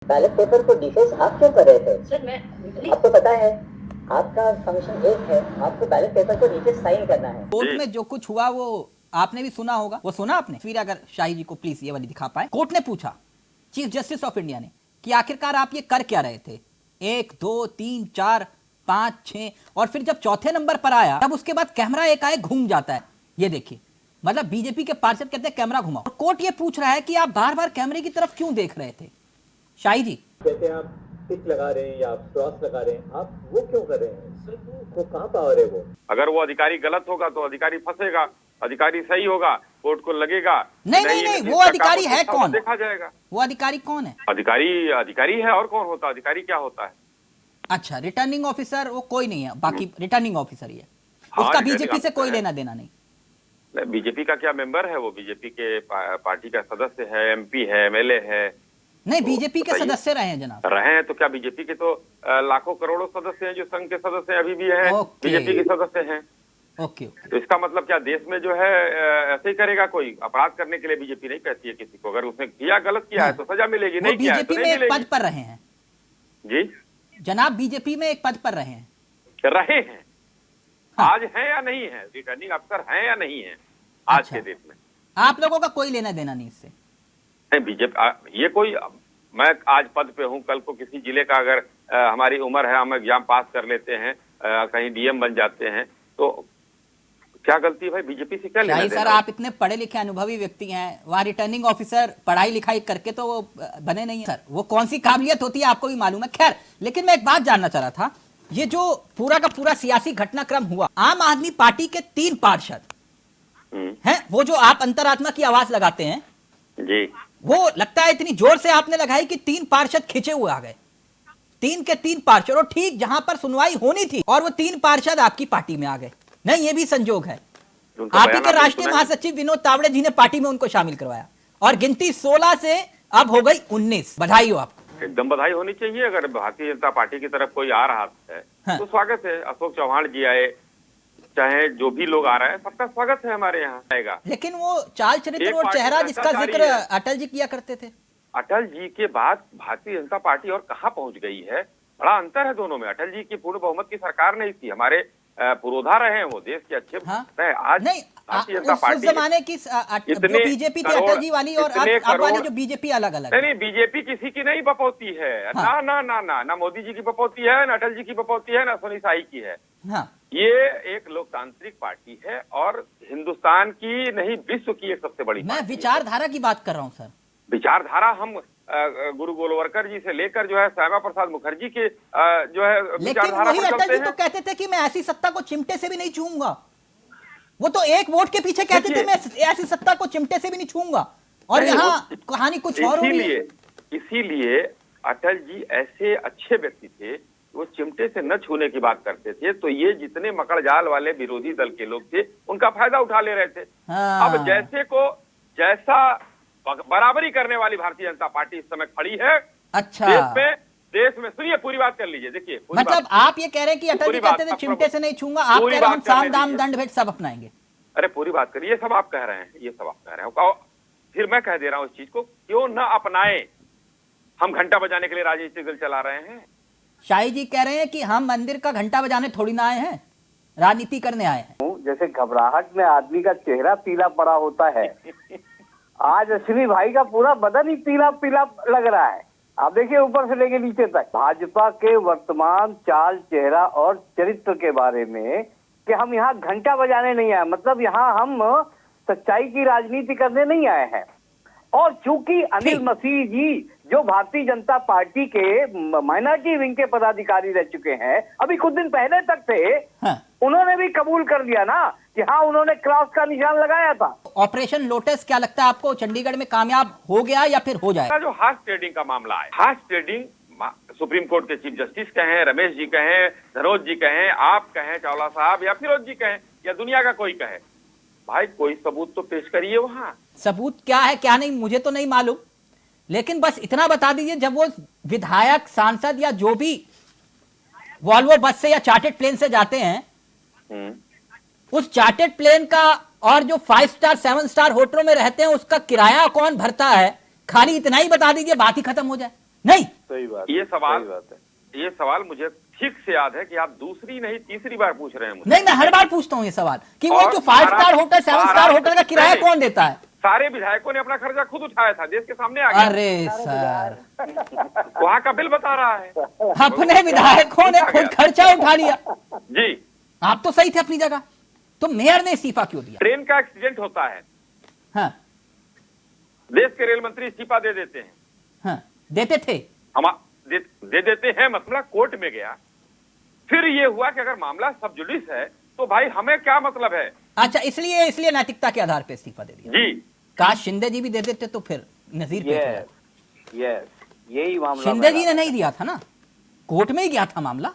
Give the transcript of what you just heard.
Ballot paper को defence आप क्यों कर रहे थे? सर मैं आपको पता है आपका फंक्शन एक है, आपको बैलेट पेपर को नीचे साइन करना है। कोर्ट में जो कुछ हुआ वो आपने भी सुना होगा, वो सुना आपने? फिर अगर शाही जी को प्लीज ये वाली दिखा पाए। कोर्ट ने पूछा चीफ जस्टिस ऑफ इंडिया ने कि आखिरकार आप ये कर क्या रहे थे? 1 2 3 4 5 6 और फिर जब चौथे नंबर पर आया तब उसके बाद कैमरा एकाएक घूम जाता है। ये देखिए, मतलब बीजेपी के पार्षद कहते हैं कैमरा घुमाओ, और कोर्ट ये पूछ रहा है कि आप बार बार कैमरे की तरफ क्यों देख रहे थे? शाही जी कहते हैं आप टिक लगा रहे हैं या आप क्रॉस लगा रहे हैं, आप वो क्यों कर रहे हैं? वो कहाँ पावर है वो? अगर वो अधिकारी गलत होगा तो अधिकारी फंसेगा, अधिकारी सही होगा कोर्ट को लगेगा। नहीं, वो अधिकारी है कौन? देखा जाएगा वो अधिकारी कौन है? अधिकारी है, और कौन होता है? अधिकारी क्या होता है? अच्छा, रिटर्निंग ऑफिसर वो कोई नहीं है, बाकी रिटर्निंग ऑफिसर ही है। हाँ, उसका रिटर्निंग बीजेपी से ऑफिसर कोई है। लेना देना नहीं। बीजेपी का क्या मेंबर है? वो बीजेपी के पार्टी का सदस्य है, एमपी है, एमएलए है। नहीं, बीजेपी के बताइए। सदस्य रहे हैं जनाब। रहे हैं तो क्या बीजेपी के तो लाखों करोड़ों सदस्य हैं जो संघ के सदस्य अभी भी हैं, ओके। बीजेपी के सदस्य हैं। Okay okay. तो इसका मतलब क्या देश में जो है ऐसे ही करेगा? कोई अपराध करने के लिए बीजेपी नहीं कहती है किसी को। अगर उसने किया, गलत किया है तो सजा मिलेगी, वो नहीं किया है तो बीजेपी में नहीं एक पद मिलेगी। पर रहे हैं जी, जनाब, बीजेपी में एक पद पर रहे हैं। रहे हैं। हाँ। आज है या नहीं है? रिटर्निंग अफसर है या नहीं है आज अच्छा। के देश में? आप लोगों का कोई लेना देना नहीं इससे? नहीं, बीजेपी ये कोई, मैं आज पद पे हूँ, कल को किसी जिले का अगर हमारी उम्र है, हम एग्जाम पास कर लेते हैं, कहीं डीएम बन जाते हैं, तो क्या गलती है भाई? बीजेपी से क्या लेना शाही सर, देना? आप इतने पढ़े लिखे अनुभवी व्यक्ति हैं, वहाँ रिटर्निंग ऑफिसर पढ़ाई लिखाई करके तो वो बने नहीं है सर। वो कौन सी काबिलियत होती है आपको भी मालूम है। खैर, लेकिन मैं एक बात जानना चाह रहा था, ये जो पूरा का पूरा सियासी घटनाक्रम हुआ, आम आदमी पार्टी के 3 पार्षद हैं, वो जो आप अंतरात्मा की आवाज लगाते हैं जी, वो लगता है इतनी जोर से आपने लगाई कि 3 पार्षद खिंचे हुए आ गए। 3 के 3 पार्षद, और ठीक जहां पर सुनवाई होनी थी और वो 3 पार्षद आपकी पार्टी में आ गए। नहीं, ये भी संजोग है। उनका आप ही बयान के आपने राष्ट्रीय सुना है? महासचिव विनोद तावड़े जी ने पार्टी में उनको शामिल करवाया, और गिनती 16 से अब हो गई 19। बधाई हो आपको। एकदम बधाई होनी चाहिए। अगर भारतीय जनता पार्टी की तरफ कोई आ रहा है हाँ। तो स्वागत है। अशोक चौहान जी आए, चाहे जो भी लोग आ रहे हैं, सबका स्वागत है हमारे यहाँ। आएगा। लेकिन वो चाल चरित्र एक और पार्टी चेहरा का जिसका ऐसा जिक्र जारी है। अटल जी किया करते थे। अटल जी के बाद भारतीय जनता पार्टी और कहाँ पहुंच गई है? बड़ा अंतर है दोनों में। अटल जी की पूर्ण बहुमत की सरकार नहीं थी, हमारे पुरोधा रहे हैं, वो देश के अच्छे हाँ। रहे। आज नहीं, भारतीय जनता उस पार्टी जमाने की जो बीजेपी थी अटल जी वाली, और इतने अब वाली करोड़- जो बीजेपी अलग अलग। नहीं, बीजेपी किसी की नहीं बपौती है। हाँ। ना ना ना ना ना मोदी जी की बपौती है, ना अटल जी की बपौती है, ना सोनी साई की है। हाँ, ये एक लोकतांत्रिक पार्टी है और हिंदुस्तान की नहीं, विश्व की एक सबसे बड़ी मैं पार्टी है। विचारधारा की बात कर रहा हूँ सर। विचारधारा हम गुरु गोलवलकर जी से लेकर जो है श्यामा प्रसाद मुखर्जी के जो है लेकिन विचारधारा वही पर अटल चलते जी तो हैं। कहते थे कि मैं ऐसी सत्ता को चिमटे से भी नहीं छूऊंगा। वो तो एक वोट के पीछे कहते थे देखिए- मैं ऐसी सत्ता को चिमटे से भी नहीं छूऊंगा, और नहीं, यहाँ कहानी कुछ और हो रही है। इसीलिए अटल जी ऐसे अच्छे व्यक्ति थे, वो चिमटे से न छूने की बात करते थे। तो ये जितने मकड़जाल वाले विरोधी दल के लोग थे, उनका फायदा उठा ले रहे थे। हाँ। अब जैसा बराबरी करने वाली भारतीय जनता पार्टी इस समय खड़ी है अच्छा, देश में सुनिए, पूरी बात कर लीजिए। देखिए, पूरी मतलब बात- आप ये कह रहे हैं कि अटल जी पूरी कहते बात- थे चिमटे से नहीं छूंगा, आप पूरी कह रहे हैं हम बात करने साम दाम दीजिए। दंड भेंट सब अपनाएंगे। अरे पूरी बात करिए, ये सब आप कह रहे हैं, ये सब आप कह रहे हैं। और फिर मैं कह दे रहा हूँ इस चीज को, क्यों न अपनाए? हम घंटा बजाने के लिए राजनीतिक दल चला रहे हैं। शाही जी कह रहे हैं कि हम मंदिर का घंटा बजाने थोड़ी ना आए हैं, राजनीति करने आए हैं। जैसे घबराहट में आदमी का चेहरा पीला पड़ा होता है, आज अश्विनी भाई का पूरा बदन ही पीला पीला लग रहा है। आप देखिए ऊपर से लेके नीचे तक भाजपा के वर्तमान चाल चेहरा और चरित्र के बारे में कि हम यहाँ घंटा बजाने नहीं आए, मतलब यहाँ हम सच्चाई की राजनीति करने नहीं आए हैं। और चूंकि अनिल ठीक। मसीह जी जो भारतीय जनता पार्टी के माइनॉरिटी विंग के पदाधिकारी रह चुके हैं, अभी कुछ दिन पहले तक थे, हाँ। उन्होंने भी कबूल कर लिया ना कि हाँ उन्होंने क्रॉस का निशान लगाया था। ऑपरेशन लोटस क्या लगता है आपको चंडीगढ़ में कामयाब हो गया या फिर हो जाएगा? जो हार्स ट्रेडिंग का मामला है, हार्स ट्रेडिंग सुप्रीम कोर्ट के चीफ जस्टिस कहें, रमेश जी कहें, धनोज जी कहें, आप कहें, चावला साहब, या फिरोज जी कहें, या दुनिया का कोई कहे, भाई कोई सबूत तो पेश करिए वहां। सबूत क्या है क्या नहीं मुझे तो नहीं मालूम, लेकिन बस इतना बता दीजिए, जब वो विधायक सांसद या जो भी वॉल्वो बस से या चार्टर्ड प्लेन से जाते हैं, उस चार्टर्ड प्लेन का और जो 5 स्टार 7 स्टार होटलों में रहते हैं उसका किराया कौन भरता है? खाली इतना ही बता दीजिए, बात ही खत्म हो जाए। नहीं, सही बात, ये सवाल, सही बात है। ये सवाल मुझे ठीक से याद है कि आप दूसरी नहीं तीसरी बार पूछ रहे हैं मुझे। नहीं, मैं हर बार पूछता हूं ये सवाल कि वो और जो 5 star hotel 7 star Maharashtra hotel का किराया नहीं। कौन देता है? सारे विधायकों ने अपना खर्चा खुद उठाया था, देश के सामने आ गया। अरे सर, वहाँ का बिल बता रहा है अपने विधायकों ने खुद खर्चा उठा लिया। जी। आप तो सही थे अपनी जगह, तो मेयर ने इस्तीफा क्यों दिया? ट्रेन का एक्सीडेंट होता है, हाँ देश के रेल मंत्री इस्तीफा दे देते हैं। हाँ, देते थे। हम दे देते हैं, मतलब कोर्ट में गया, फिर ये हुआ कि अगर मामला सब जुडिस है तो भाई हमें क्या मतलब है। अच्छा, इसलिए नैतिकता के आधार पे इस्तीफा दे दिया। जी, काश शिंदे जी भी दे देते तो फिर नजीर पेश हो जाता। यस, यही मामला। शिंदे जी ने नहीं दिया था ना, कोर्ट में ही गया था मामला।